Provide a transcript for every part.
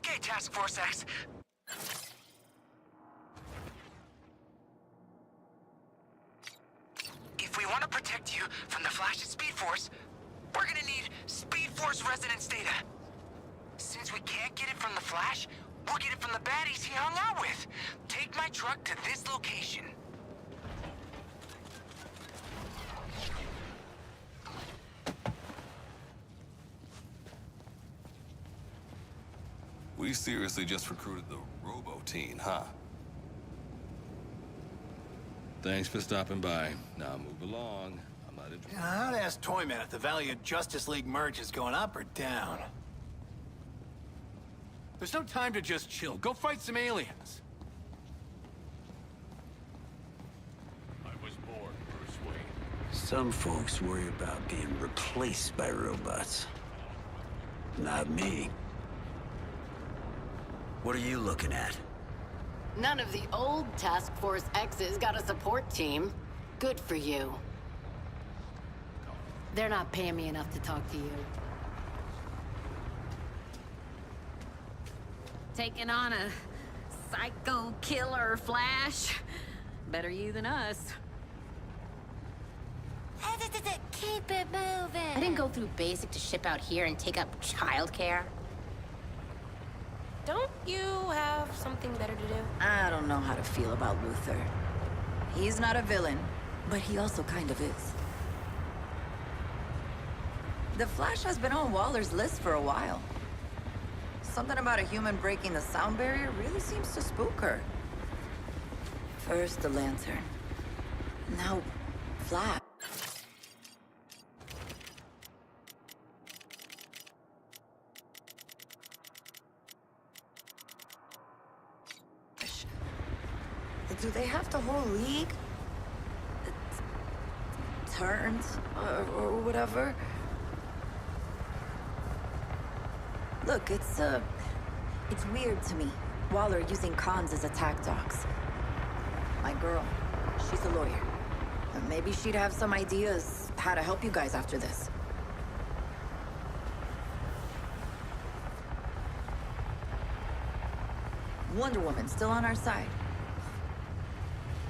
Okay, Task Force X. If we want to protect you from the Flash's Speed Force, we're gonna need Speed Force resonance data. Since we can't get it from the Flash, we'll get it from the baddies he hung out with. Take my truck to this location. We seriously just recruited the robo-teen, huh? Thanks for stopping by. Now move along. I'm not interested. I'd ask Toyman if the value of Justice League merch is going up or down. There's no time to just chill. Go fight some aliens. I was born Bruce Wayne. Some folks worry about being replaced by robots. Not me. What are you looking at? None of the old Task Force X's got a support team. Good for you. They're not paying me enough to talk to you. Taking on a psycho killer Flash? Better you than us. Keep it moving. I didn't go through basic to ship out here and take up childcare. Don't you have something better to do? I don't know how to feel about Luther. He's not a villain, but he also kind of is. The Flash has been on Waller's list for a while. Something about a human breaking the sound barrier really seems to spook her. First the Lantern. Now, Flash. Do they have the whole league? Turns, or whatever? Look, it's weird to me. Waller using cons as attack dogs. My girl, she's a lawyer. Maybe she'd have some ideas how to help you guys after this. Wonder Woman still on our side.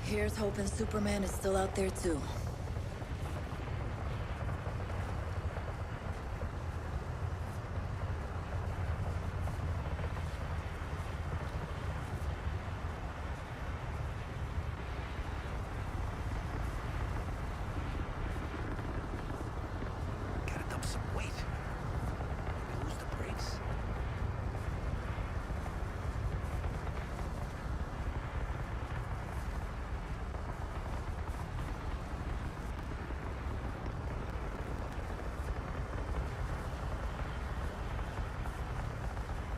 Here's hoping Superman is still out there too. Gotta dump some weight. Maybe lose the brakes.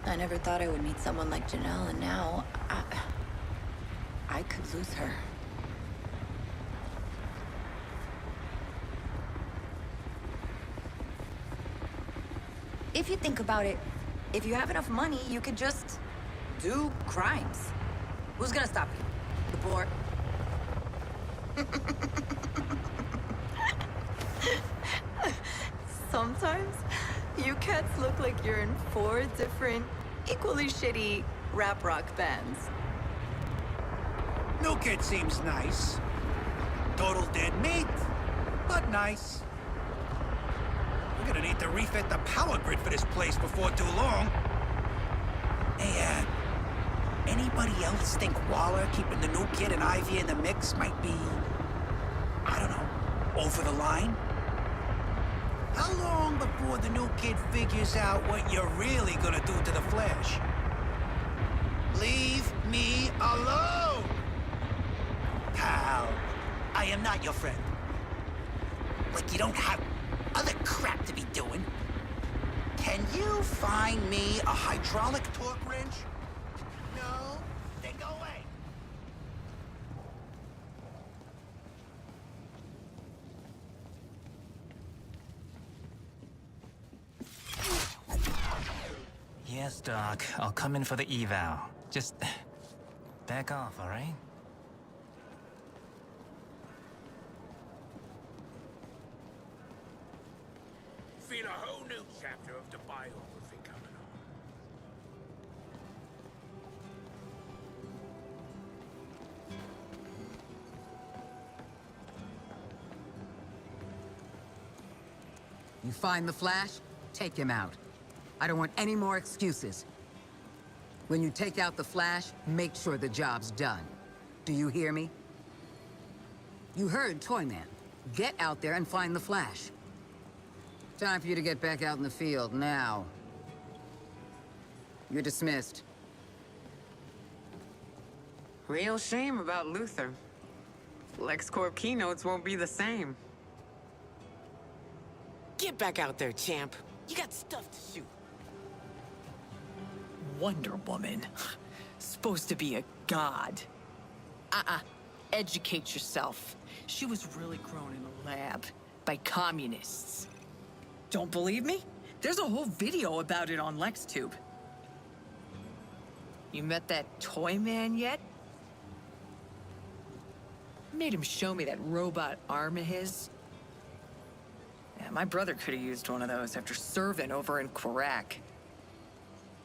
I never thought I would meet someone like Janelle, and now I could lose her. If you think about it, if you have enough money, you could just do crimes. Who's gonna stop you? The poor? Sometimes, you cats look like you're in 4 different, equally shitty rap rock bands. New kid seems nice. Total dead meat, but nice. We're gonna need to refit the power grid for this place before too long. Hey, anybody else think Waller keeping the new kid and Ivy in the mix might be, I don't know, over the line? How long before the new kid figures out what you're really gonna do to the Flash? Leave me alone! Pal, I am not your friend. Like you don't have other crap to be doing. Can you find me a hydraulic torque wrench? No? Then go away. Yes, Doc. I'll come in for the eval. Just back off, all right? Feel a whole new chapter of the biography coming on. You find the Flash, take him out. I don't want any more excuses. When you take out the Flash, make sure the job's done. Do you hear me? You heard Toyman. Get out there and find the Flash. Time for you to get back out in the field, now. You're dismissed. Real shame about Luther. LexCorp keynotes won't be the same. Get back out there, champ. You got stuff to shoot. Wonder Woman. Supposed to be a god. Educate yourself. She was really grown in a lab by communists. Don't believe me? There's a whole video about it on LexTube. You met that toy man yet? Made him show me that robot arm of his. Yeah, my brother could have used one of those after serving over in Quebec.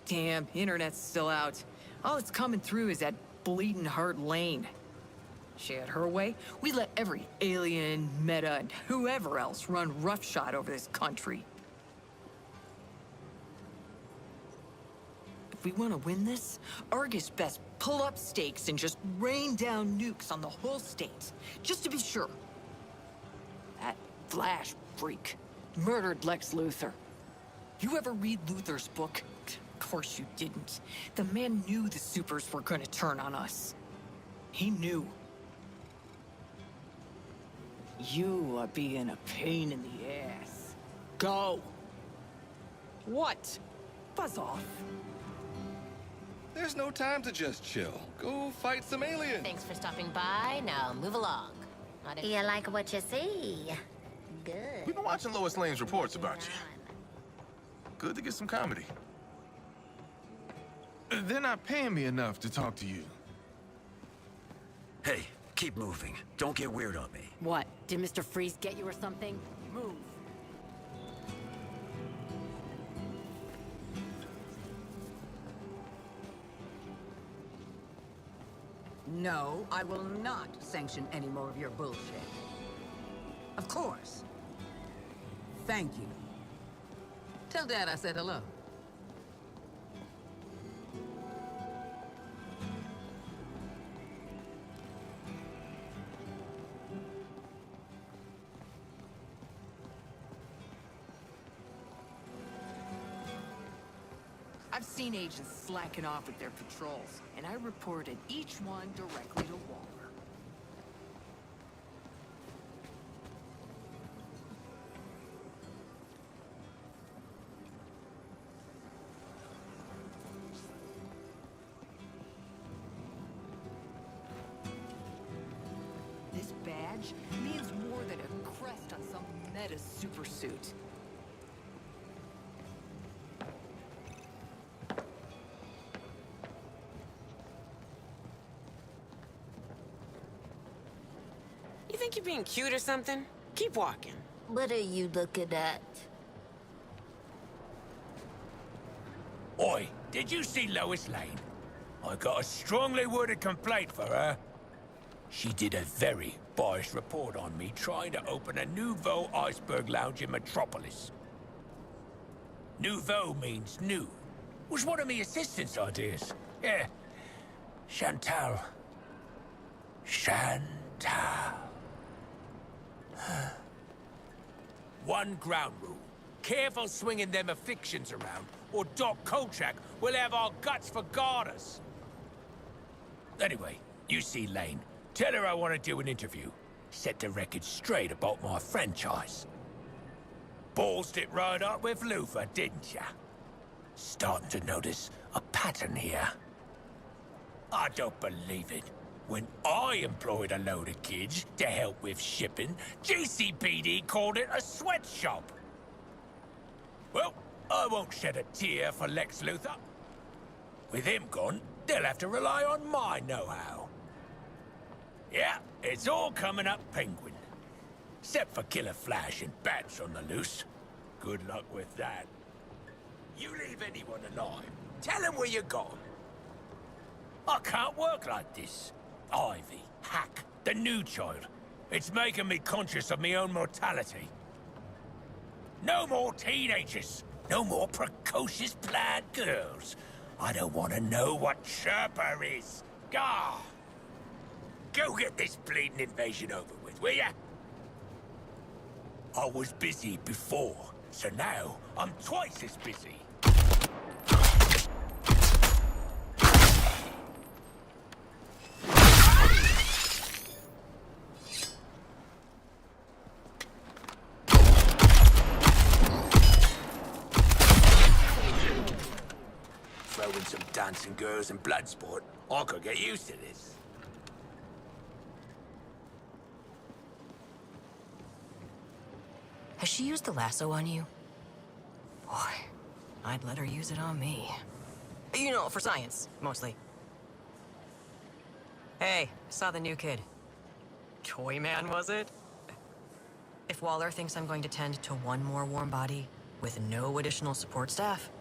Damn, internet's still out. All that's coming through is that bleeding heart Lane. She had her way, we let every alien, meta, and whoever else run roughshod over this country. If we want to win this, Argus best pull up stakes and just rain down nukes on the whole state, just to be sure. That Flash freak murdered Lex Luthor. You ever read Luthor's book? Of course you didn't. The man knew the supers were gonna turn on us. He knew. You are being a pain in the ass. Go. What? Buzz off. There's no time to just chill. Go fight some aliens. Thanks for stopping by. Now move along. You like what you see? Good. We've been watching Lois Lane's reports about you. Good to get some comedy. They're not paying me enough to talk to you. Hey, keep moving. Don't get weird on me. What? Did Mr. Freeze get you or something? Move. No, I will not sanction any more of your bullshit. Of course. Thank you. Tell Dad I said hello. I've seen agents slacking off with their patrols, and I reported each one directly to Waller. This badge means more than a crest on some meta supersuit. You think you're being cute or something? Keep walking. What are you looking at? Oi, did you see Lois Lane? I got a strongly worded complaint for her. She did a very biased report on me trying to open a Nouveau Iceberg Lounge in Metropolis. Nouveau means new. Was one of me assistant's ideas. Yeah. Chantal. One ground rule. Careful swinging them afflictions around, or Doc Kolchak will have our guts for garters. Anyway, you see Lane. Tell her I want to do an interview. Set the record straight about my franchise. Ballsed it right up with Luthor, didn't ya? Starting to notice a pattern here. I don't believe it. When I employed a load of kids to help with shipping, GCPD called it a sweatshop. Well, I won't shed a tear for Lex Luthor. With him gone, they'll have to rely on my know-how. Yeah, it's all coming up Penguin. Except for Killer Flash and bats on the loose. Good luck with that. You leave anyone alive, tell them where you're going. I can't work like this. Ivy, Hack, the new child. It's making me conscious of my own mortality. No more teenagers. No more precocious plaid girls. I don't want to know what chirper is. Gah! Go get this bleeding invasion over with, will ya? I was busy before, so now I'm twice as busy. Throw in some dancing girls and blood sport, I could get used to this. Has she used the lasso on you? Boy, I'd let her use it on me. You know, for science, mostly. Hey, saw the new kid. Toy Man, was it? If Waller thinks I'm going to tend to one more warm body with no additional support staff,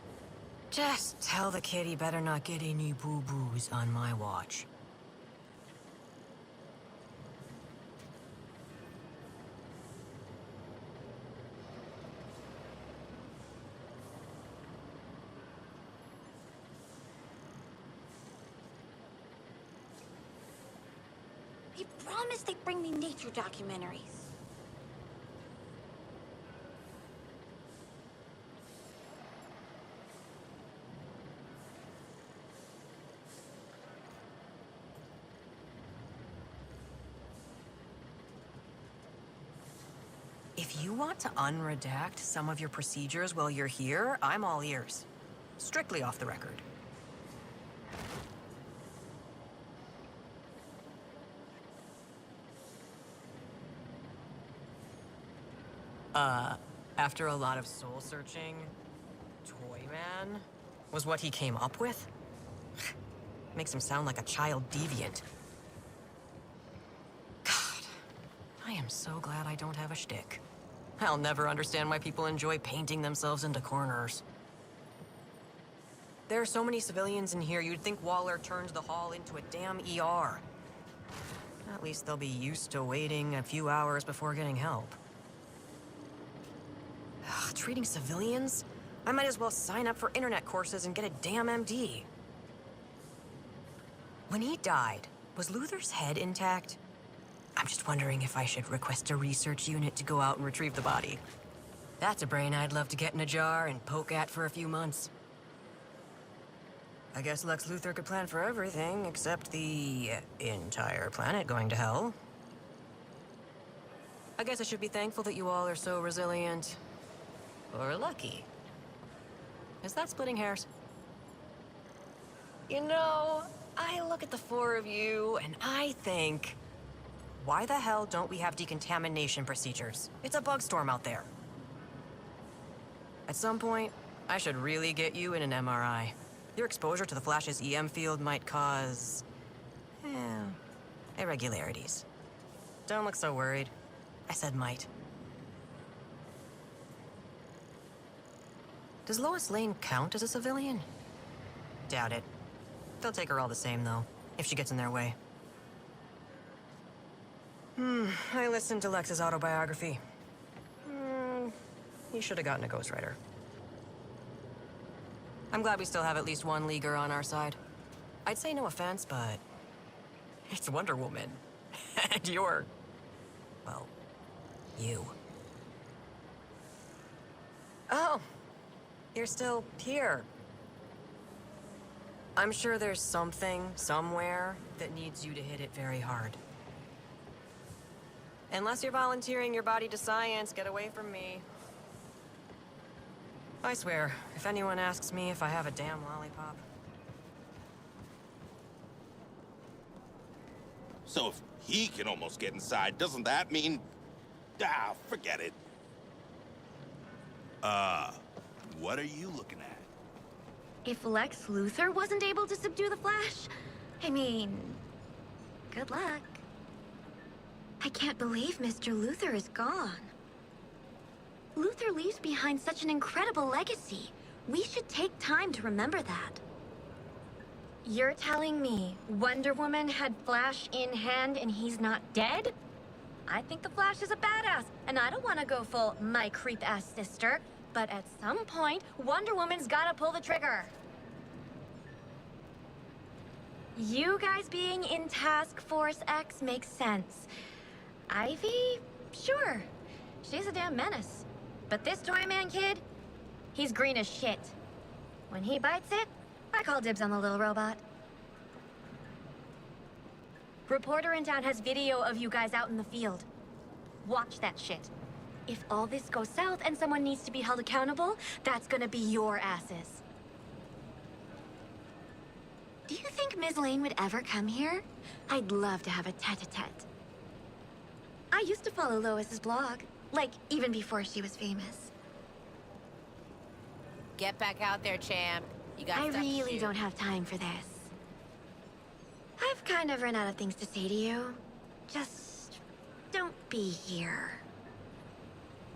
just tell the kid he better not get any boo-boos on my watch. They promised they'd bring me nature documentaries. If you want to unredact some of your procedures while you're here, I'm all ears. Strictly off the record. After a lot of soul-searching, Toy Man was what he came up with? Makes him sound like a child deviant. God, I am so glad I don't have a shtick. I'll never understand why people enjoy painting themselves into corners. There are so many civilians in here, you'd think Waller turned the hall into a damn ER. At least they'll be used to waiting a few hours before getting help. Treating civilians? I might as well sign up for internet courses and get a damn MD. When he died, was Luther's head intact? I'm just wondering if I should request a research unit to go out and retrieve the body. That's a brain I'd love to get in a jar and poke at for a few months. I guess Lex Luthor could plan for everything except the entire planet going to hell. I guess I should be thankful that you all are so resilient. Or lucky. Is that splitting hairs? You know, I look at the four of you and I think, why the hell don't we have decontamination procedures? It's a bug storm out there. At some point, I should really get you in an MRI. Your exposure to the Flash's EM field might cause... irregularities. Don't look so worried. I said might. Does Lois Lane count as a civilian? Doubt it. They'll take her all the same, though, if she gets in their way. I listened to Lex's autobiography. He should have gotten a ghostwriter. I'm glad we still have at least one leaguer on our side. I'd say no offense, but... it's Wonder Woman. And you're... well, you. Oh! You're still here. I'm sure there's something, somewhere, that needs you to hit it very hard. Unless you're volunteering your body to science, get away from me. I swear, if anyone asks me if I have a damn lollipop... So if he can almost get inside, doesn't that mean... forget it. What are you looking at? If Lex Luthor wasn't able to subdue the Flash, I mean, good luck. I can't believe Mr. Luthor is gone. Luthor leaves behind such an incredible legacy. We should take time to remember that. You're telling me Wonder Woman had Flash in hand and he's not dead? I think the Flash is a badass, and I don't want to go full my creep-ass sister, but at some point, Wonder Woman's gotta pull the trigger. You guys being in Task Force X makes sense. Ivy? Sure. She's a damn menace. But this Toyman kid, he's green as shit. When he bites it, I call dibs on the little robot. Reporter in town has video of you guys out in the field. Watch that shit. If all this goes south and someone needs to be held accountable, that's gonna be your asses. Do you think Ms. Lane would ever come here? I'd love to have a tete-a-tete. I used to follow Lois's blog, like, even before she was famous. Get back out there, champ. You got I stuff to really shoot. don't have time for this. I've kind of run out of things to say to you. Just don't be here.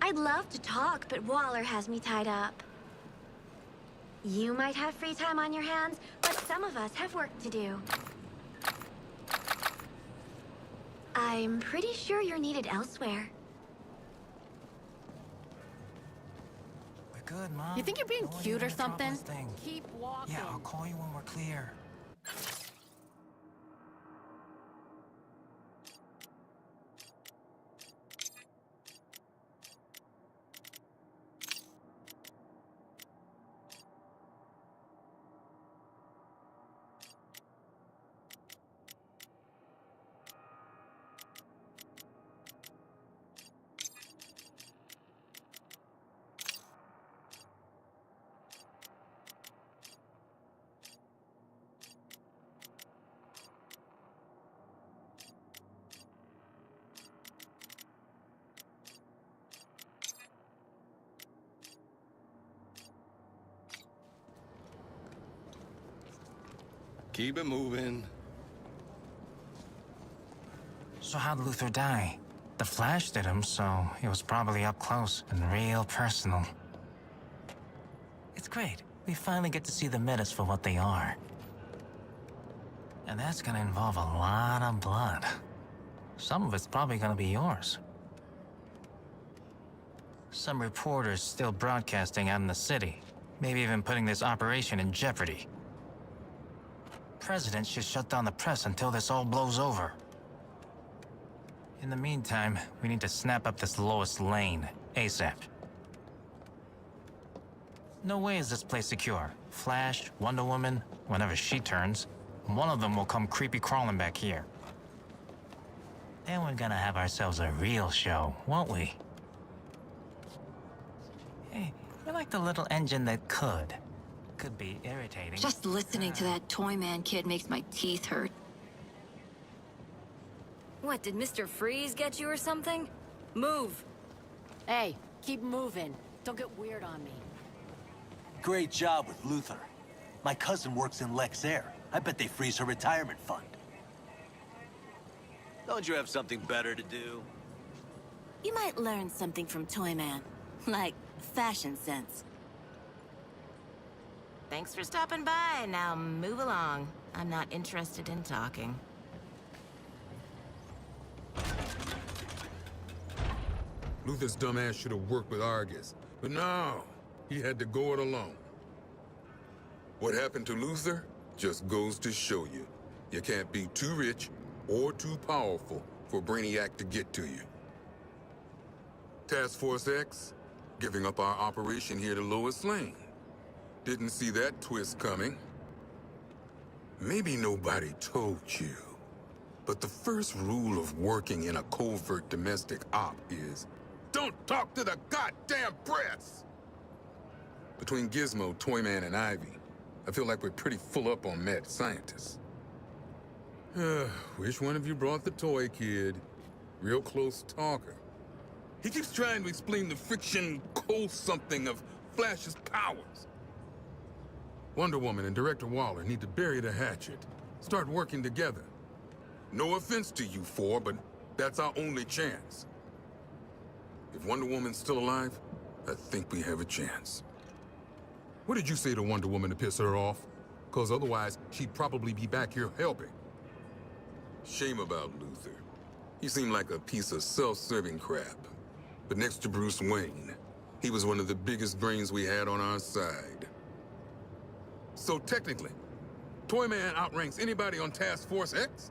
I'd love to talk, but Waller has me tied up. You might have free time on your hands, but some of us have work to do. I'm pretty sure you're needed elsewhere. We're good, Mom. You think you're being cute or something? Keep walking. Yeah, I'll call you when we're clear. Keep it moving. So how'd Luther die? The Flash did him, so it was probably up close and real personal. It's great. We finally get to see the menace for what they are. And that's gonna involve a lot of blood. Some of it's probably gonna be yours. Some reporters still broadcasting out in the city. Maybe even putting this operation in jeopardy. President should shut down the press until this all blows over. In the meantime, we need to snap up this Lois Lane, ASAP. No way is this place secure. Flash, Wonder Woman, whenever she turns, one of them will come creepy crawling back here. Then we're gonna have ourselves a real show, won't we? Hey, we're like the little engine that could. Could be irritating. Just listening to that Toyman kid makes my teeth hurt. What, did Mr. Freeze get you or something? Move. Hey, keep moving. Don't get weird on me. Great job with Luther. My cousin works in Lex Air. I bet they freeze her retirement fund. Don't you have something better to do? You might learn something from Toyman, like fashion sense. Thanks for stopping by. Now move along. I'm not interested in talking. Luther's dumbass should have worked with Argus, but no, he had to go it alone. What happened to Luther just goes to show you. You can't be too rich or too powerful for Brainiac to get to you. Task Force X, giving up our operation here to Lois Lane. Didn't see that twist coming. Maybe nobody told you, but the first rule of working in a covert domestic op is don't talk to the goddamn press! Between Gizmo, Toyman, and Ivy, I feel like we're pretty full up on mad scientists. Wish one of you brought the toy kid. Real close talker. He keeps trying to explain the friction cold something of Flash's powers. Wonder Woman and Director Waller need to bury the hatchet. Start working together. No offense to you four, but that's our only chance. If Wonder Woman's still alive, I think we have a chance. What did you say to Wonder Woman to piss her off? 'Cause otherwise, she'd probably be back here helping. Shame about Luther. He seemed like a piece of self-serving crap. But next to Bruce Wayne, he was one of the biggest brains we had on our side. So technically, Toyman outranks anybody on Task Force X?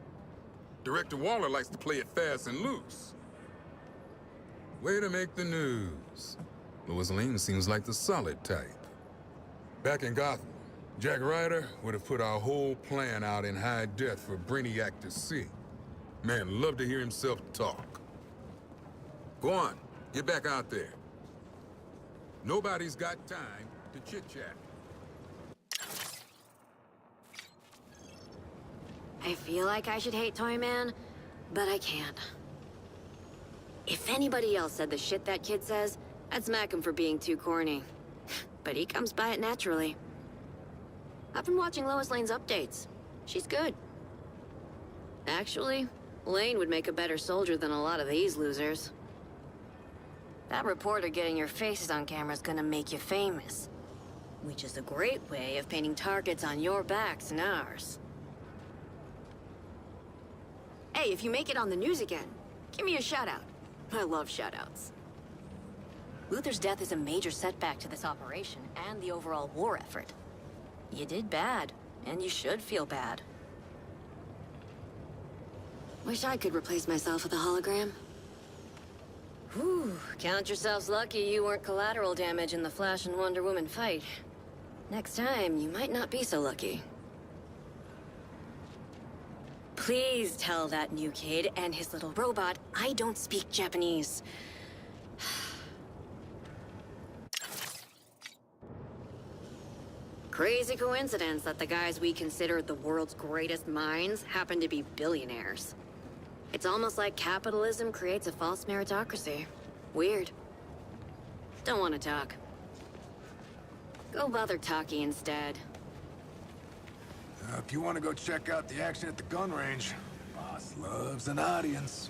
Director Waller likes to play it fast and loose. Way to make the news. Lois Lane seems like the solid type. Back in Gotham, Jack Ryder would have put our whole plan out in high def for Brainiac to see. Man, love to hear himself talk. Go on, get back out there. Nobody's got time to chit-chat. I feel like I should hate Toyman, but I can't. If anybody else said the shit that kid says, I'd smack him for being too corny. But he comes by it naturally. I've been watching Lois Lane's updates. She's good. Actually, Lane would make a better soldier than a lot of these losers. That reporter getting your faces on camera is gonna make you famous. Which is a great way of painting targets on your backs and ours. Hey, if you make it on the news again, give me a shout-out. I love shout-outs. Luther's death is a major setback to this operation and the overall war effort. You did bad, and you should feel bad. Wish I could replace myself with a hologram. Whew, count yourselves lucky you weren't collateral damage in the Flash and Wonder Woman fight. Next time, you might not be so lucky. Please tell that new kid and his little robot I don't speak Japanese. Crazy coincidence that the guys we consider the world's greatest minds happen to be billionaires. It's almost like capitalism creates a false meritocracy. Weird. Don't want to talk. Go bother Taki instead. If you want to go check out the action at the gun range, boss loves an audience.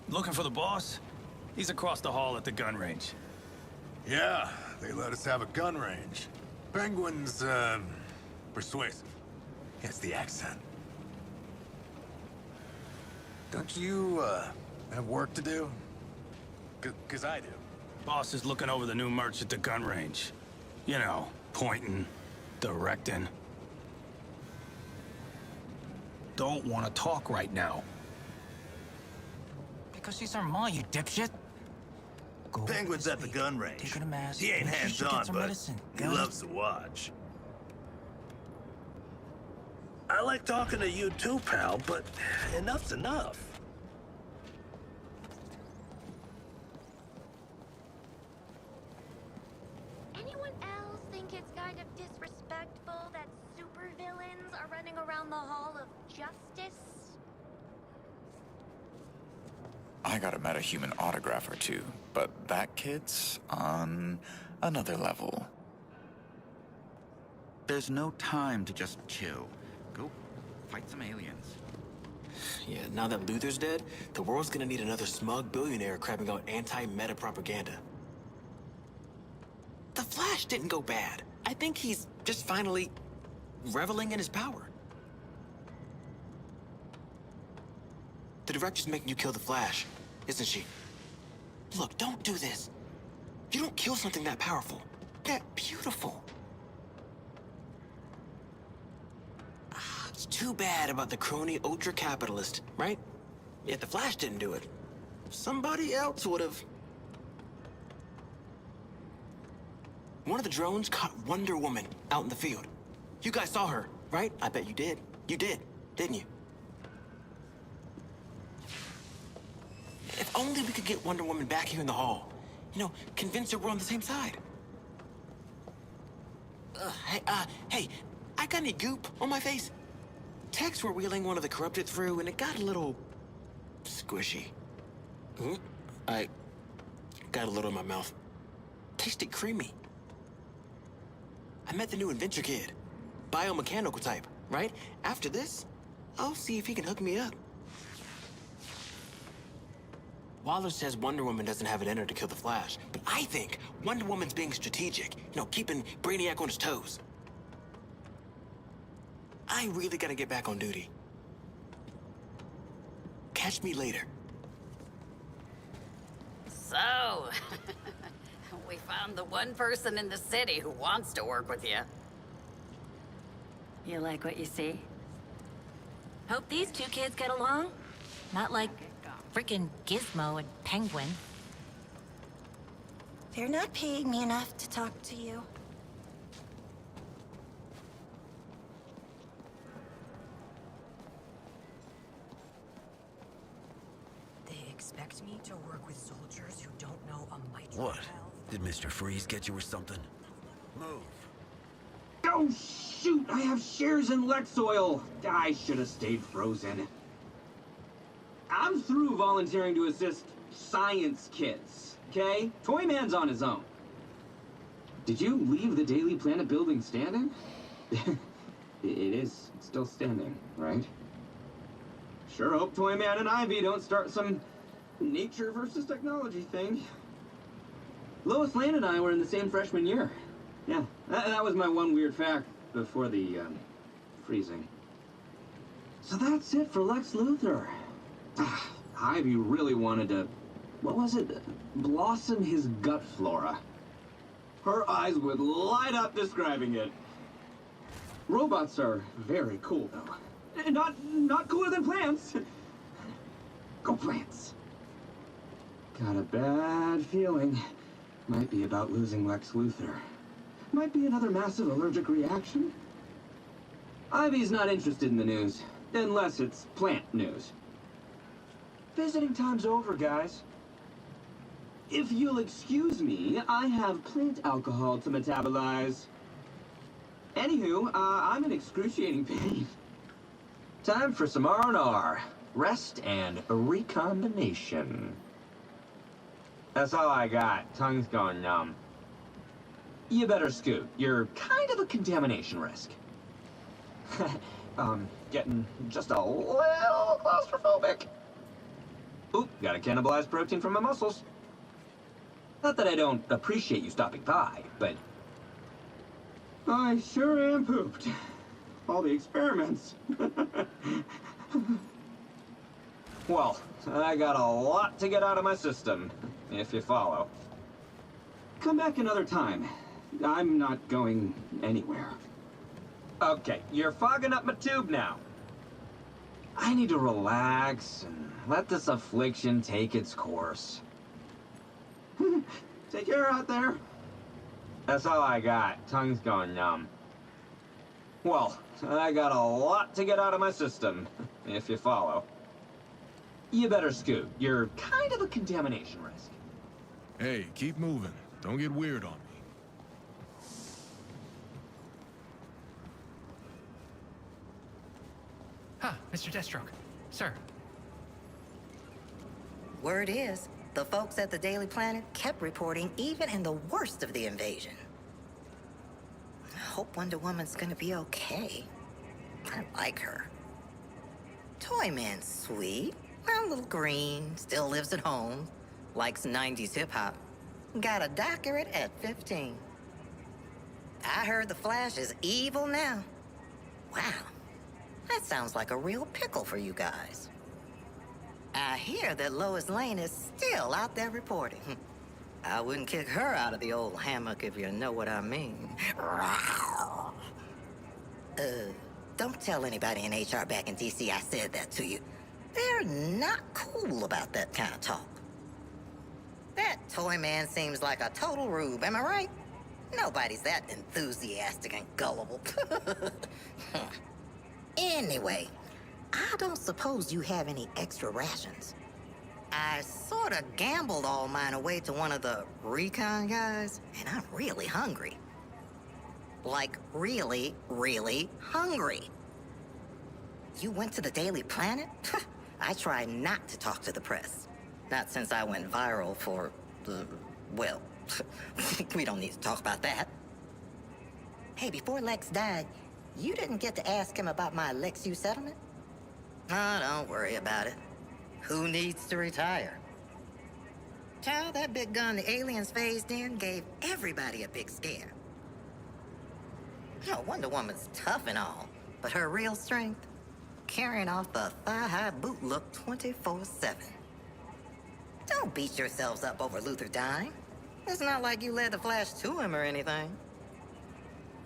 Looking for the boss? He's across the hall at the gun range. Yeah, they let us have a gun range. Penguin's, persuasive. It's the accent. Don't you, have work to do? 'Cause I do. Boss is looking over the new merch at the gun range. You know, pointing, directing. Don't want to talk right now. Because she's our ma, you dipshit. Penguin's at the gun range. Take her to mass. He ain't Maybe she should hands-on, get some but medicine. he Got it? loves to watch. I like talking to you too, pal, but enough's enough. Anyone else think it's kind of disrespectful that supervillains are running around the Hall of Justice? I got a metahuman autograph or two, but that kid's on another level. There's no time to just chill. Go fight some aliens. Yeah, now that Luther's dead, the world's gonna need another smug billionaire crapping out anti-meta propaganda. The Flash didn't go bad. I think he's just finally reveling in his power. The director's making you kill the Flash, isn't she? Look, don't do this. You don't kill something that powerful, that beautiful. It's too bad about the crony ultra-capitalist, right? Yet the Flash didn't do it. Somebody else would have. One of the drones caught Wonder Woman out in the field. You guys saw her, right? I bet you did. You did, didn't you? If only we could get Wonder Woman back here in the hall. You know, convince her we're on the same side. Hey, I got any goop on my face? Techs were wheeling one of the corrupted through, and it got a little squishy. I got a little in my mouth. Tasted creamy. I met the new inventor kid. Biomechanical type, right? After this, I'll see if he can hook me up. Waller says Wonder Woman doesn't have it in her to kill the Flash, but I think Wonder Woman's being strategic, you know, keeping Brainiac on his toes. I really gotta get back on duty. Catch me later. So, we found the one person in the city who wants to work with you. You like what you see? Hope these two kids get along. Not like frickin' Gizmo and Penguin. They're not paying me enough to talk to you. They expect me to work with soldiers who don't know a micro. What? Did Mr. Freeze get you or something? Move. Oh, shoot! I have shares in Lexoil! I should have stayed frozen. I'm through volunteering to assist science kids, okay? Toyman's on his own. Did you leave the Daily Planet building standing? It is still standing, right? Sure hope Toyman and Ivy don't start some nature versus technology thing. Lois Lane and I were in the same freshman year. Yeah, that was my one weird fact before the, freezing. So that's it for Lex Luthor. Ivy really wanted to, what was it? Blossom his gut flora. Her eyes would light up describing it. Robots are very cool, though. Not cooler than plants. Go plants. Got a bad feeling. Might be about losing Lex Luthor. Might be another massive allergic reaction. Ivy's not interested in the news, unless it's plant news. Visiting time's over, guys. If you'll excuse me, I have plant alcohol to metabolize. Anywho, I'm in excruciating pain. Time for some R&R. Rest and recombination. That's all I got. Tongue's going numb. You better scoot. You're kind of a contamination risk. Getting just a little claustrophobic. Oop, gotta cannibalize protein from my muscles. Not that I don't appreciate you stopping by, but I sure am pooped. All the experiments. Well, I got a lot to get out of my system, if you follow. Come back another time. I'm not going anywhere. Okay, you're fogging up my tube now. I need to relax and let this affliction take its course. Take care out there. That's all I got. Tongue's going numb. Well, I got a lot to get out of my system, if you follow. You better scoot. You're kind of a contamination risk. Hey, keep moving. Don't get weird on me. Mr. Deathstroke. Sir. Word is, the folks at the Daily Planet kept reporting even in the worst of the invasion. I hope Wonder Woman's gonna be okay. I like her. Toyman's sweet. A little green, still lives at home. Likes 90s hip-hop. Got a doctorate at 15. I heard the Flash is evil now. Wow. That sounds like a real pickle for you guys. I hear that Lois Lane is still out there reporting. I wouldn't kick her out of the old hammock if you know what I mean. Don't tell anybody in HR back in DC I said that to you. They're not cool about that kind of talk. That Toyman seems like a total rube, am I right? Nobody's that enthusiastic and gullible. Anyway, I don't suppose you have any extra rations. I sort of gambled all mine away to one of the recon guys, and I'm really hungry. Like, really, really hungry. You went to the Daily Planet? I try not to talk to the press. Not since I went viral for, well, we don't need to talk about that. Hey, before Lex died, you didn't get to ask him about my Lexu settlement? Oh, don't worry about it. Who needs to retire? Child, that big gun the aliens phased in gave everybody a big scare. No, Wonder Woman's tough and all, but her real strength? carrying off the thigh-high boot look 24/7. Don't beat yourselves up over Luther dying. It's not like you led the Flash to him or anything.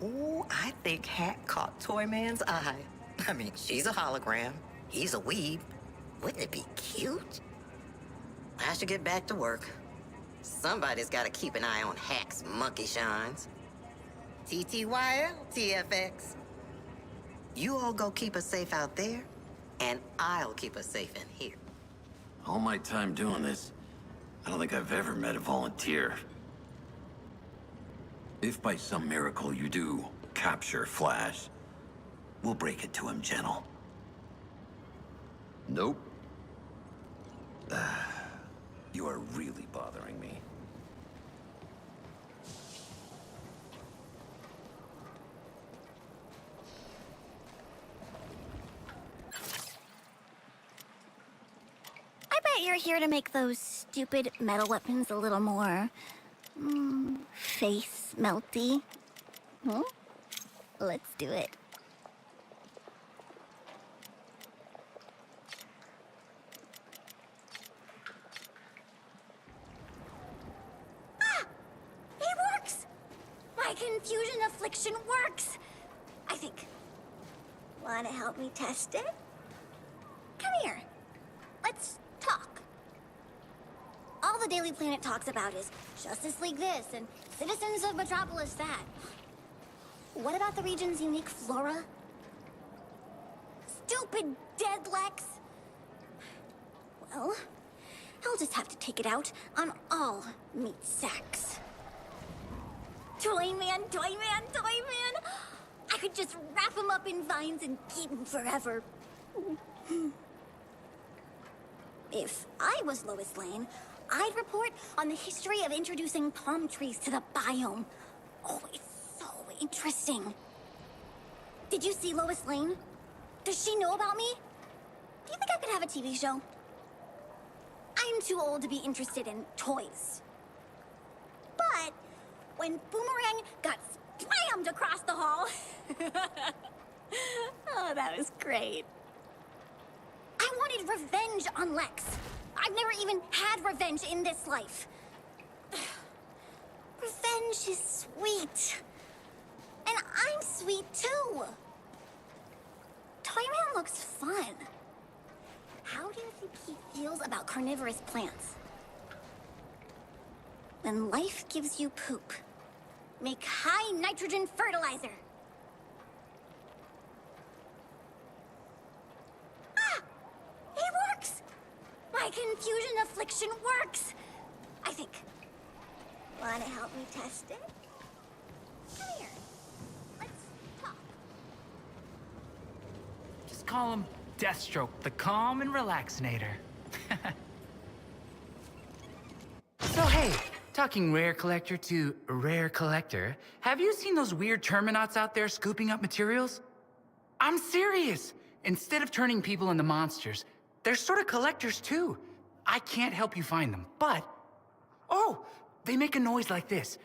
Ooh, I think Hat caught Toyman's eye. I mean, she's a hologram. He's a weeb. Wouldn't it be cute? I should get back to work. Somebody's got to keep an eye on Hack's monkey shines. TTYL, TFX. You all go keep us safe out there, and I'll keep us safe in here. All my time doing this, I don't think I've ever met a volunteer. If by some miracle you do capture Flash, we'll break it to him gentle. Nope. You are really bothering me. I bet you're here to make those stupid metal weapons a little more... face melty. Hmm? Let's do it. Ah! It works! My confusion affliction works! I think. Wanna help me test it? Come here. Let's talk. All the Daily Planet talks about is Justice League this and Citizens of Metropolis that. What about the region's unique flora? Stupid dead Lex! Well, I'll just have to take it out on all meat sacks. Toyman, Toyman, Toyman! I could just wrap him up in vines and keep him forever. If I was Lois Lane, I'd report on the history of introducing palm trees to the biome. Oh, it's so interesting. Did you see Lois Lane? Does she know about me? Do you think I could have a TV show? I'm too old to be interested in toys. But when Boomerang got slammed across the hall... oh, that was great. I wanted revenge on Lex. I've never even had revenge in this life. Revenge is sweet. And I'm sweet too. Toyman looks fun. How do you think he feels about carnivorous plants? When life gives you poop, make high nitrogen fertilizer. Ah! It works! My confusion affliction works! I think. Wanna help me test it? Come here. Let's talk. Just call him Deathstroke, the calm and relaxinator. So hey, talking rare collector to rare collector, have you seen those weird Terminauts out there scooping up materials? I'm serious! Instead of turning people into monsters, they're sort of collectors too. I can't help you find them, but... Oh! They make a noise like this.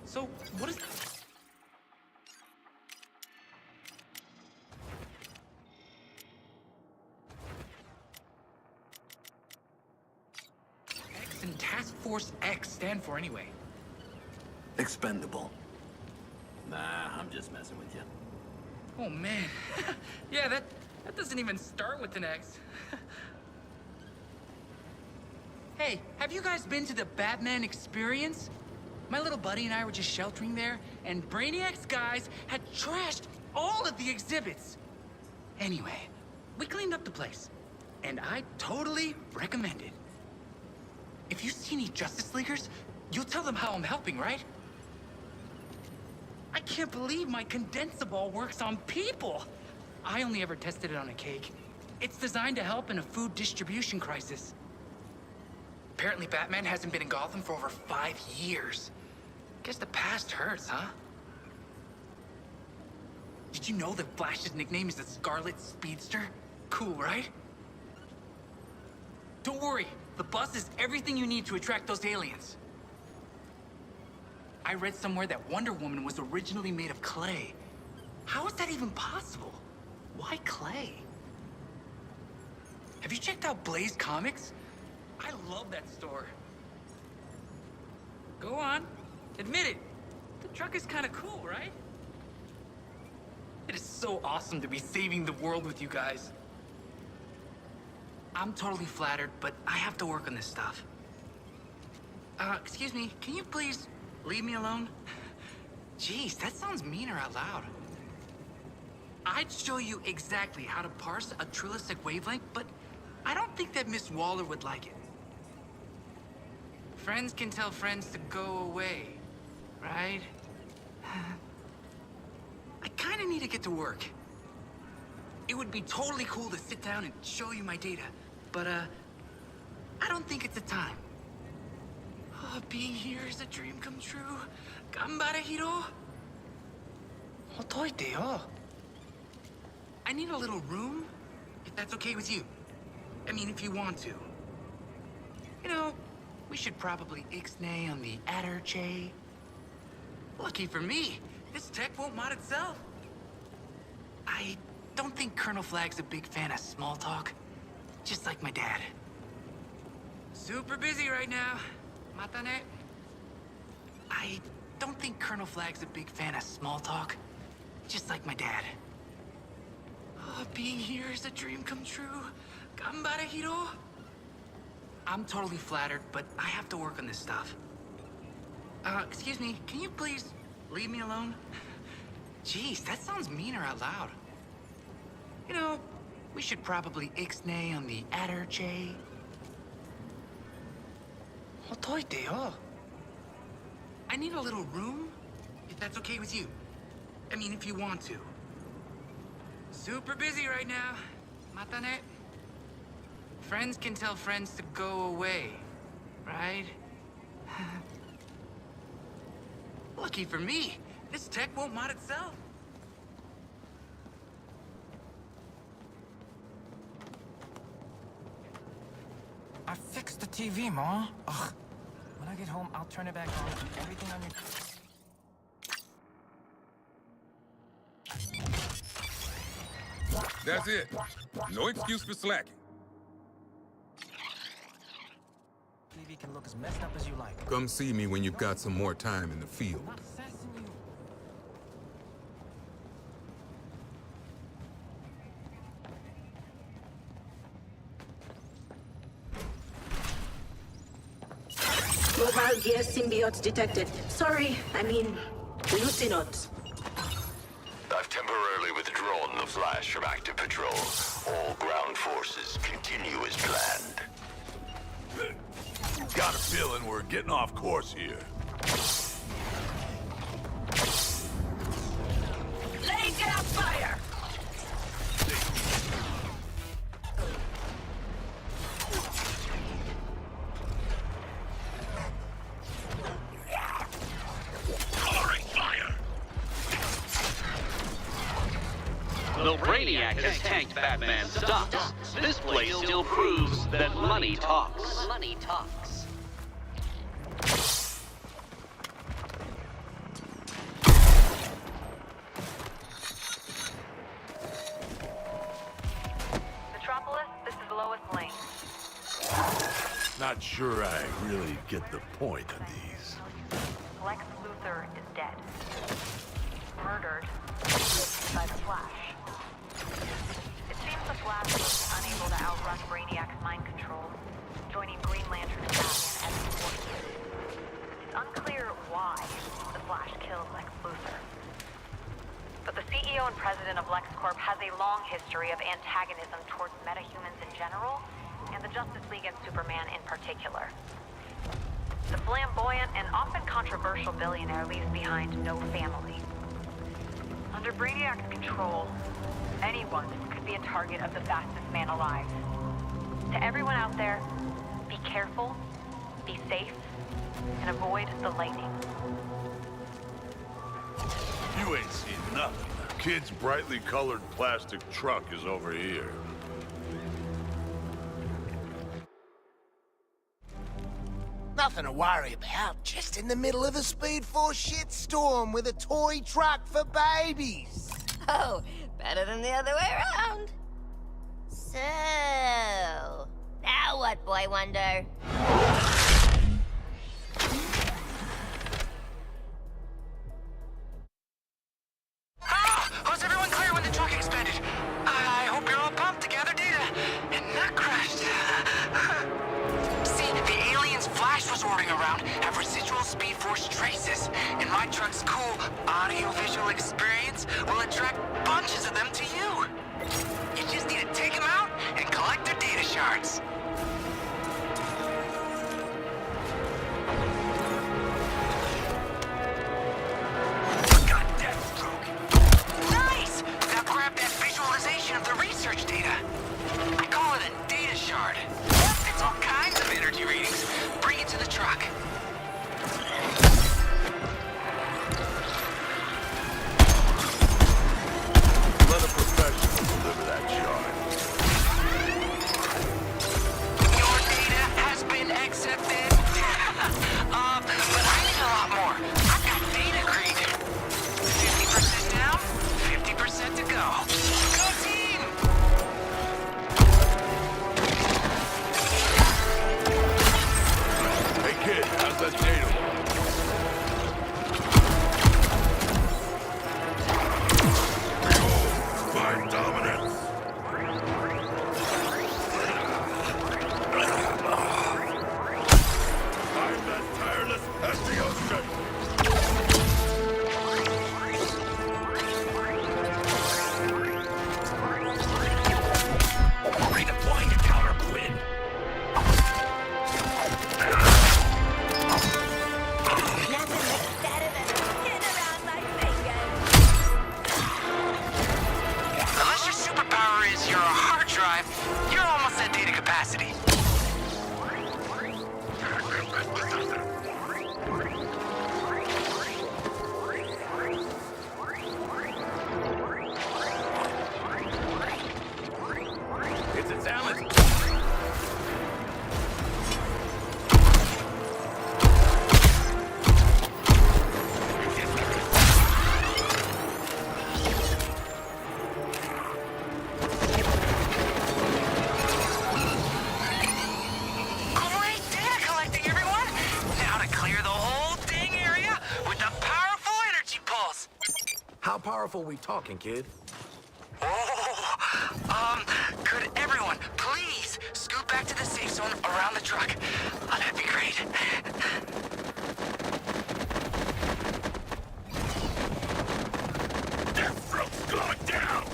So, what is... X and Task Force X stand for anyway? Expendable. Nah, I'm just messing with you. Oh man, yeah, that doesn't even start with an X. Hey, have you guys been to the Batman Experience? My little buddy and I were just sheltering there, and Brainiac's guys had trashed all of the exhibits. Anyway, we cleaned up the place, and I totally recommend it. If you see any Justice Leaguers, you'll tell them how I'm helping, right? I can't believe my condenser ball works on people. I only ever tested it on a cake. It's designed to help in a food distribution crisis. Apparently Batman hasn't been in Gotham for over 5 years. Guess the past hurts, huh? Did you know that Flash's nickname is the Scarlet Speedster? Cool, right? Don't worry. worry. The bus is everything you need to attract those aliens. I read somewhere that Wonder Woman was originally made of clay. How is that even possible? Why clay? Have you checked out Blaze Comics? I love that store. Go on. Admit it. The truck is kind of cool, right? It is so awesome to be saving the world with you guys. I'm totally flattered, but I have to work on this stuff. Excuse me, can you please leave me alone? Jeez, that sounds meaner out loud. I'd show you exactly how to parse a trillistic wavelength, but I don't think that Miss Waller would like it. Friends can tell friends to go away, right? I kinda need to get to work. It would be totally cool to sit down and show you my data, but I don't think it's the time. Oh, being here is a dream come true. Gambare hiro. Hotoite yo. I need a little room, if that's okay with you. I mean, if you want to. You know, we should probably ixnay on the adder. Lucky for me, this tech won't mod itself. I don't think Colonel Flag's a big fan of small talk. Just like my dad. Super busy right now. Matane. I don't think Colonel Flag's a big fan of small talk. Just like my dad. Oh, being here is a dream come true. Gambare hiro. I'm totally flattered, but I have to work on this stuff. Excuse me, can you please leave me alone? Jeez, that sounds meaner out loud. You know, we should probably ixnay on the adder. Hotoite yo. I need a little room, if that's okay with you. I mean, if you want to. Super busy right now. Matane. Friends can tell friends to go away, right? Lucky for me, this tech won't mod itself. I fixed the TV, Ma. Ugh. When I get home, I'll turn it back on. Everything on your... That's it. No excuse for slacking. TV can look as messed up as you like. Come see me when you've got some more time in the field. Mobile gear symbiote detected. Sorry, I mean, hallucinotes. I've temporarily withdrawn the Flash from active patrol. All ground forces continue as planned. Got a feeling we're getting off course here. Lay down fire! Though Brainiac has tanked Batman's stocks, this place still proves that money talks. Money talks. Metropolis, this is Lois Lane. Not sure I really get the point of these. Lex Luthor is dead. Murdered by the Flash. It seems the Flash was unable to outrun Brainiac's mind control, joining Green Lantern and Batman as support unit. It's unclear why the Flash killed Lex Luthor. But the CEO and president of LexCorp has a long history of antagonism towards metahumans in general, and the Justice League and Superman in particular. The flamboyant and often controversial billionaire leaves behind no family. Under Brainiac's control, anyone could be a target of the fastest man alive. To everyone out there, be careful, be safe, and avoid the lightning. You ain't seen nothing. Kid's brightly colored plastic truck is over here. Nothing to worry about. Just in the middle of a Speed Force shitstorm with a toy truck for babies. Oh, better than the other way around. So, now what, Boy Wonder? Was everyone clear when the truck expanded? I hope you're all pumped to gather data and not crashed. See, the alien's flash was orbiting around have residual Speed Force traces, and my truck's cool audio-visual experience will attract bunches of them to you. You just need to take them out and collect their data shards. Nice! Now grab that visualization of the research data. I call it a data shard. It's all kinds of energy readings. Bring it to the truck. Let a professional deliver that shard. Your data has been accepted. But I need a lot more. I've got data creep. 50% down, 50% to go. Go team! Hey kid, how's that data look? Behold, my dominance. I'm that tireless Ssktjl. Redeploying to counter Quinn. Unless your superpower is your hard drive, you're almost at data capacity. It's a talent. Great data collecting, everyone! Now to clear the whole dang area with a powerful energy pulse. How powerful we talking, kid? Could everyone please scoot back to the safe zone around the truck? That'd be great. Deathstroke's going down.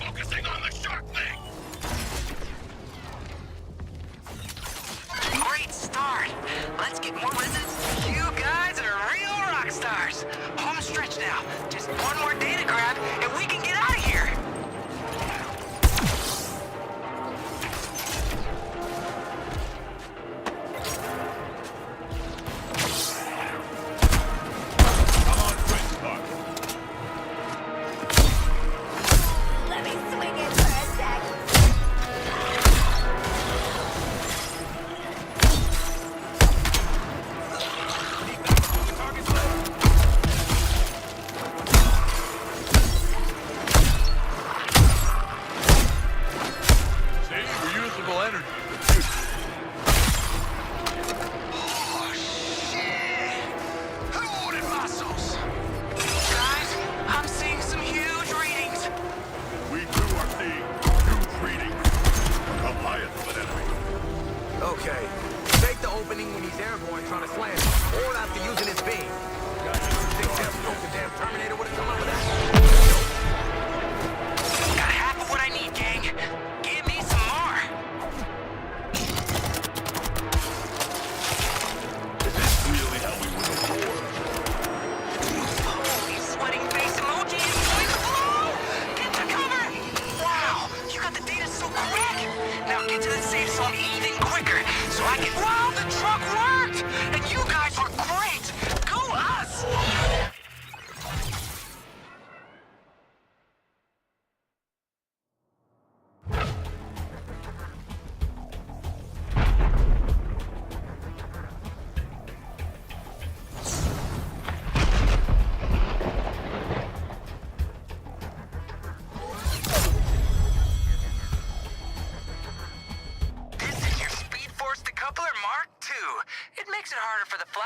Focusing on the shark thing. Great start. Let's get more residents. You guys are real rock stars. Home stretch now. Just one more data grab and we can get out of here. Come on, Prince Park. Let me swing in for a sec. Target's left.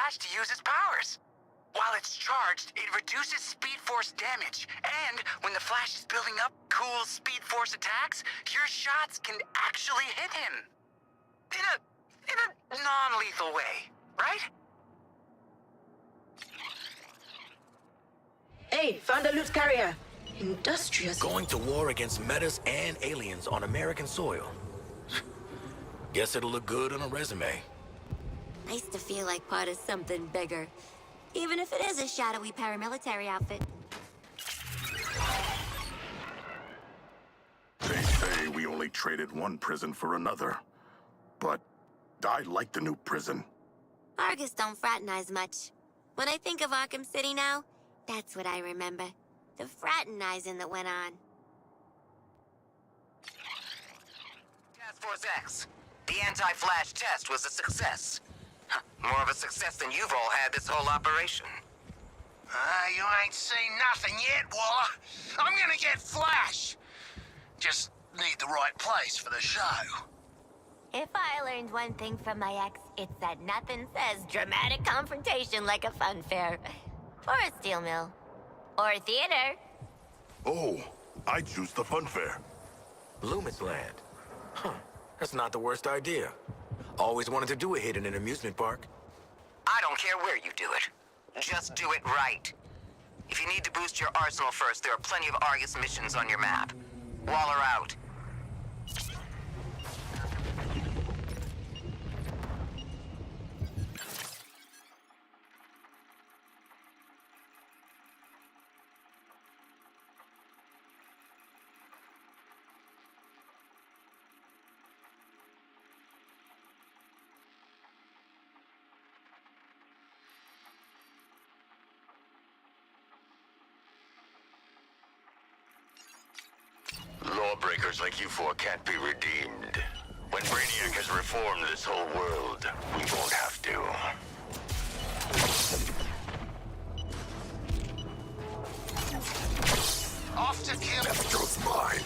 flash to use its powers. While it's charged, it reduces speed force damage. And when the flash is building up cool speed force attacks, your shots can actually hit him. In a non-lethal way, right? Hey, found a loot carrier. Industrious. Going to war against metas and aliens on American soil. Guess it'll look good on a resume. Nice to feel like part of something bigger. Even if it is a shadowy paramilitary outfit. They say we only traded one prison for another. But I like the new prison. Argus don't fraternize much. When I think of Arkham City now, that's what I remember. The fraternizing that went on. Task Force X. The anti-flash test was a success. More of a success than you've all had this whole operation. You ain't seen nothing yet, Waller. I'm gonna get Flash. Just need the right place for the show. If I learned one thing from my ex, it's that nothing says dramatic confrontation like a fun fair. Or a steel mill. Or a theater. Oh, I choose the fun fair. Loomis Land. Huh, that's not the worst idea. Always wanted to do a hit in an amusement park. I don't care where you do it. Just do it right. If you need to boost your arsenal first, there are plenty of Argus missions on your map. Waller out. Lawbreakers like you four can't be redeemed. When Brainiac has reformed this whole world, we won't have to. Off to kill. Destro's mine.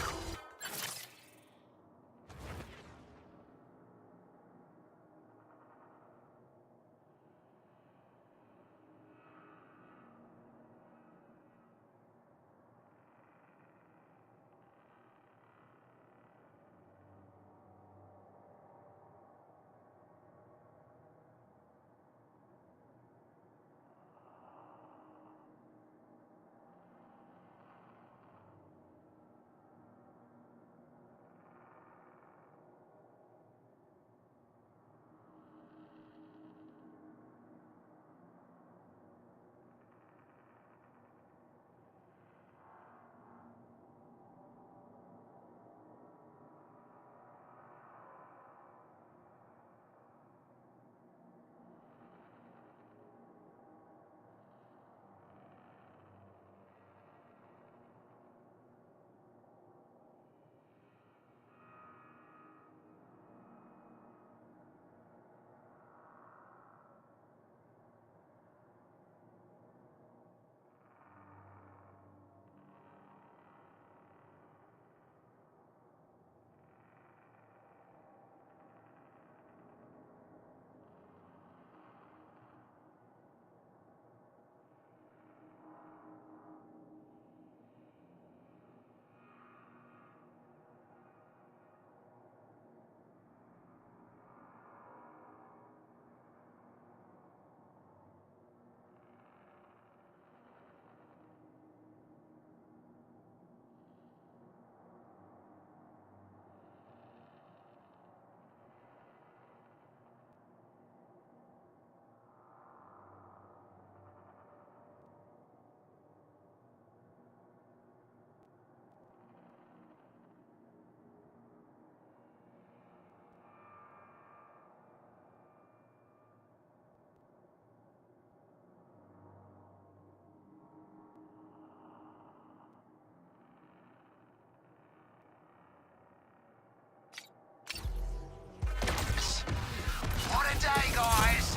Day, guys.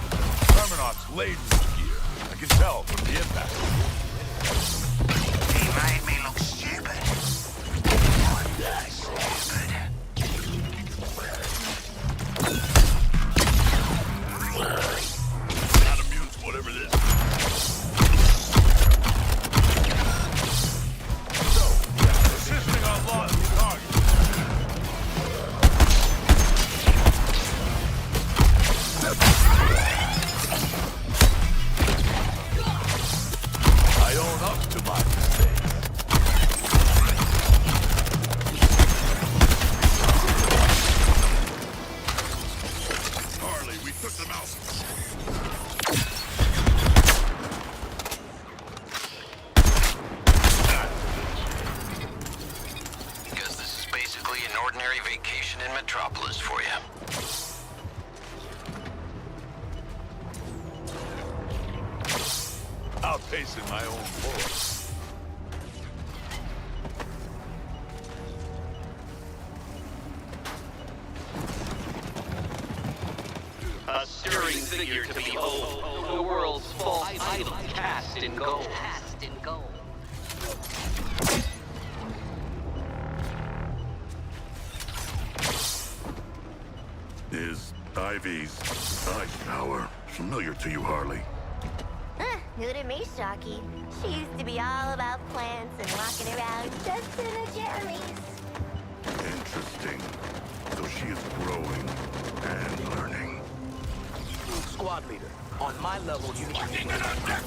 Terminot's laden with gear. I can tell from the impact. He made me look stupid. Not amused location in Metropolis for you. Outpacing my own bullets. A stirring figure to behold, the world's false idol cast in gold. Is Ivy's ice power familiar to you, Harley? New to me, Shocky. She used to be all about plants and walking around just in her jammies. Interesting. So she is growing and learning. Squad leader, on my level, you need to give me a minute.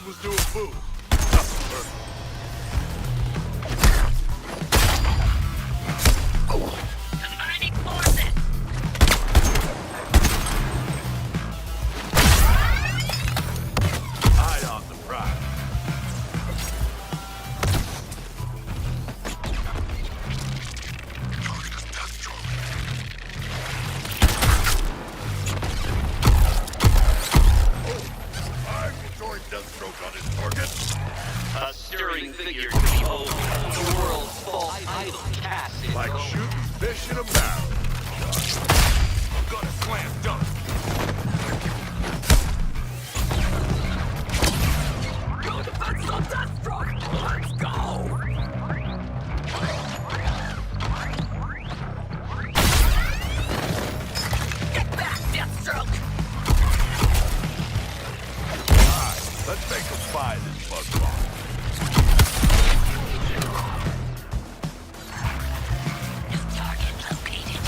Was doing food. Combining forces! Eye on the prize. Deathstroke on his target. A stirring figure to behold, the world's false idol cast in like gold. shooting fish in a barrel. I'm gonna slam dunk. Go defense on Deathstroke! Let's go! Get back, Deathstroke! Let's make him buy this buzzball. Target located.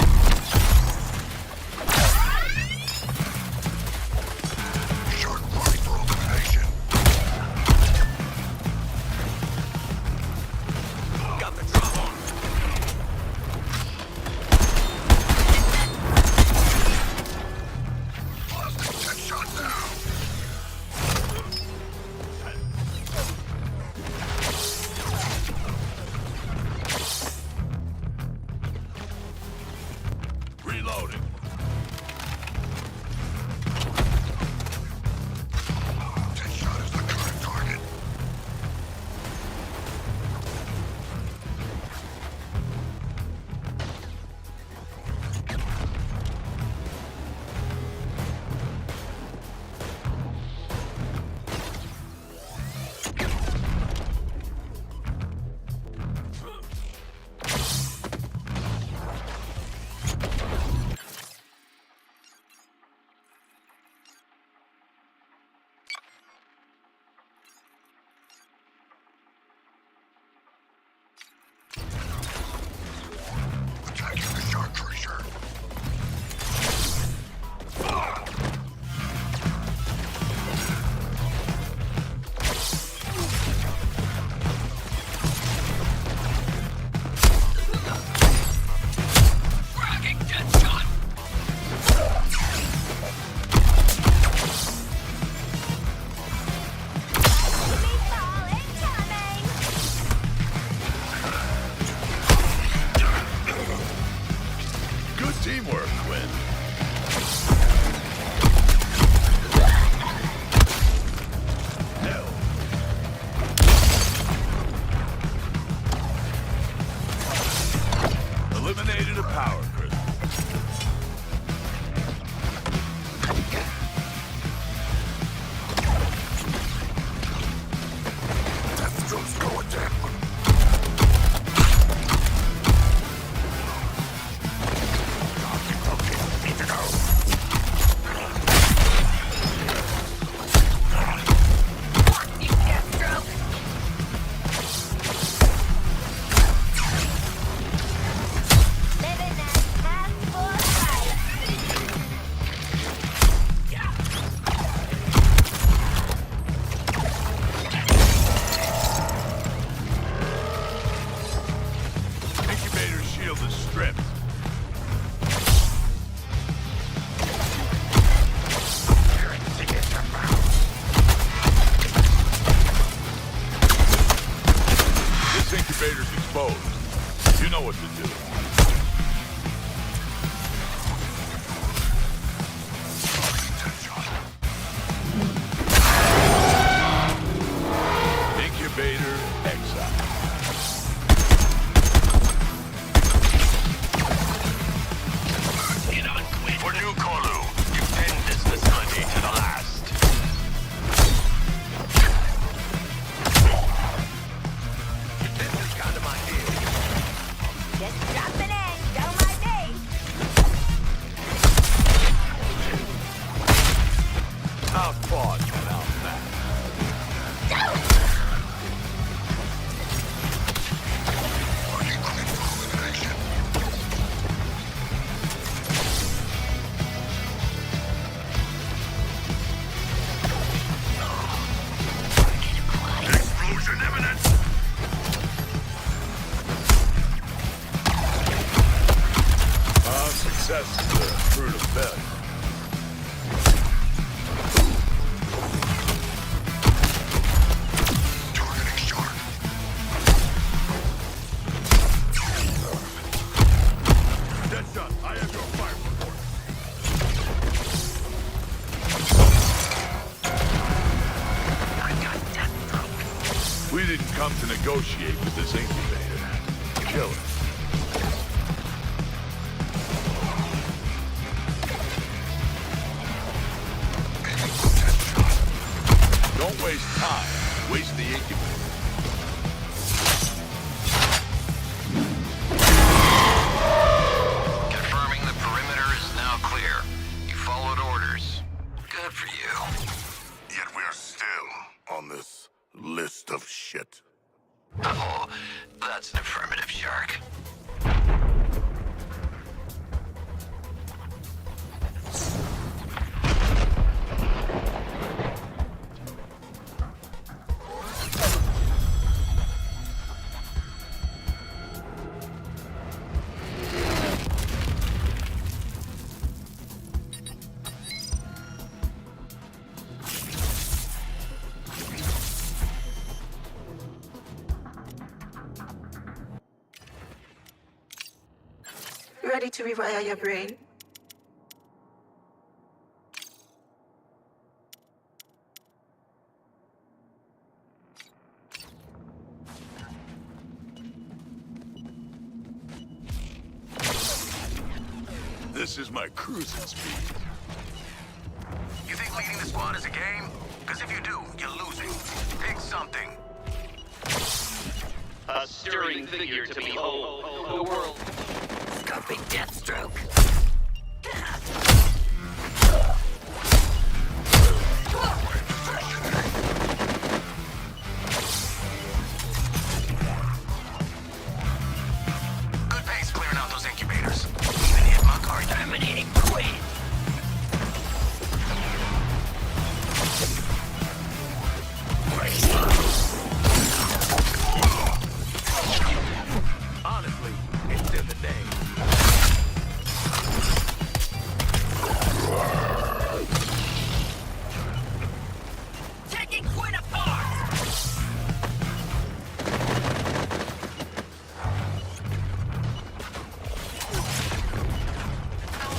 Shark mark for elimination. Got the drop on. Plastic tech shot now. Reloading. Shot is the current target. Attacking the shark treasure. Fracking Deathshot! Meatball incoming! Good teamwork, Quinn. Hell. Eliminated a power crystal. Deathstroke's going down. Need to go. You Deathstroke! Living that stripped. This incubator's exposed. You know what to do. Incubator exile. Get on, quit. For New Kolu, defend this facility to the last. This is kind of my deal. Just dropping in, don't mind me. Out fought and out fast. Explosion imminent! Success is the fruit of failure. Targeting shark. Deadshot, I have your fire report. I got death. We didn't come to negotiate with this incubator. Kill it. Don't waste time. Waste the incubator. Confirming the perimeter is now clear. You followed orders. Good for you. Yet we're still on this list of shit. Oh, that's an affirmative, Shark. Ready to rewire your brain? This is my cruising speed. You think leading the squad is a game? Because if you do, you're losing. Pick something. A stirring figure to behold. The world. Scoping Deathstroke. Good pace clearing out those incubators. Even hit my car terminating quick. Honestly, it's still the day. Taking Quinn apart!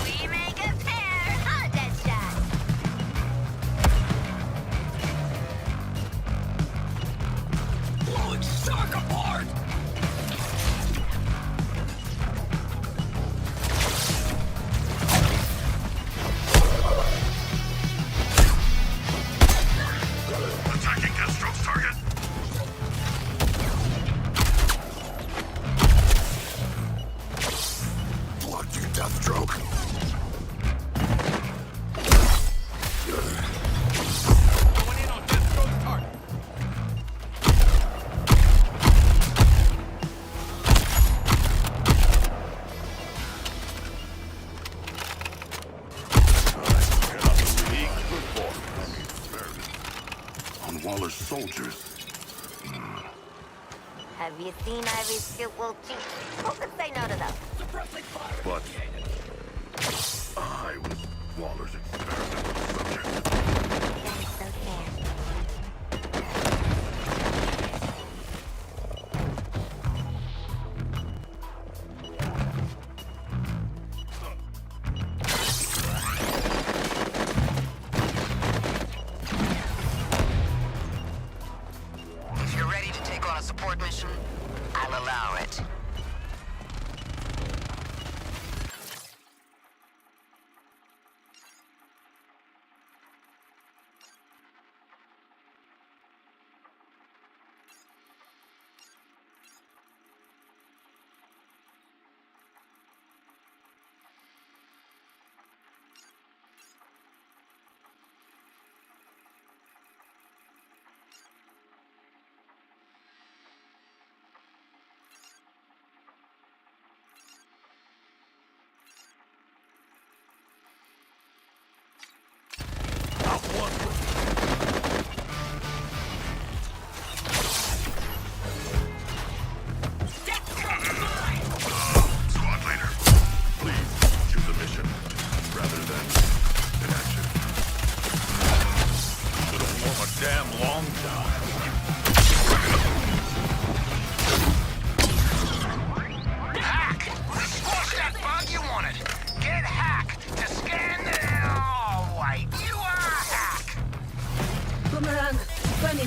We make a pair, huh, Deadshot? Blowing Stark apart! Attacking Deathstroke's target. Blocked you, Deathstroke. Going in on Deathstroke's target. Cannot believe performance. On Waller's soldiers. Have you seen Ivy's cute little cheeks? Who could say no to those?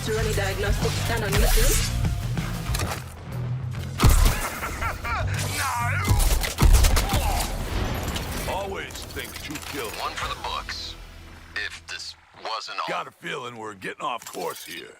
to run a diagnostic scan on you too? Always think 2 kills. One for the books. If this wasn't all... Got a feeling we're getting off course here.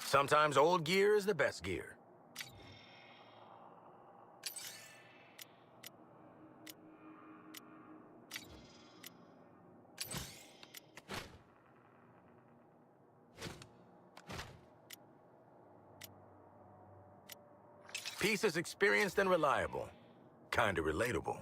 Sometimes old gear is the best gear. Piece is experienced and reliable. Kinda relatable.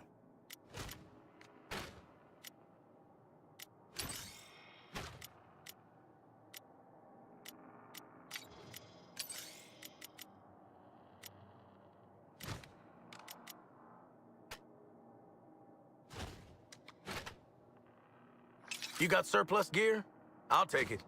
You got surplus gear? I'll take it.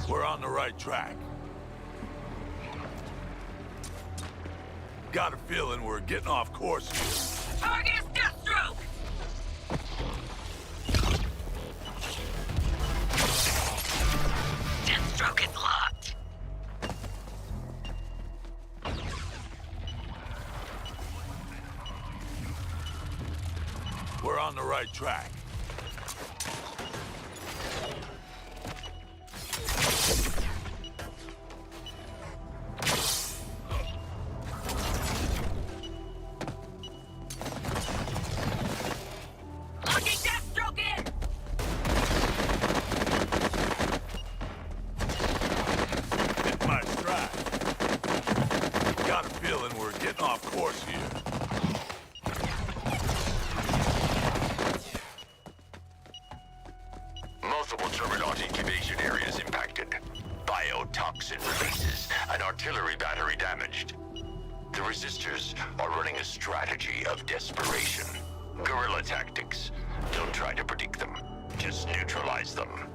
We're on the right track. Got a feeling we're getting off course here. Target is Deathstroke! Deathstroke is locked. We're on the right track. Multiple terminal incubation areas impacted. Biotoxin releases and artillery battery damaged. The resistors are running a strategy of desperation. Guerrilla tactics. Don't try to predict them. Just neutralize them.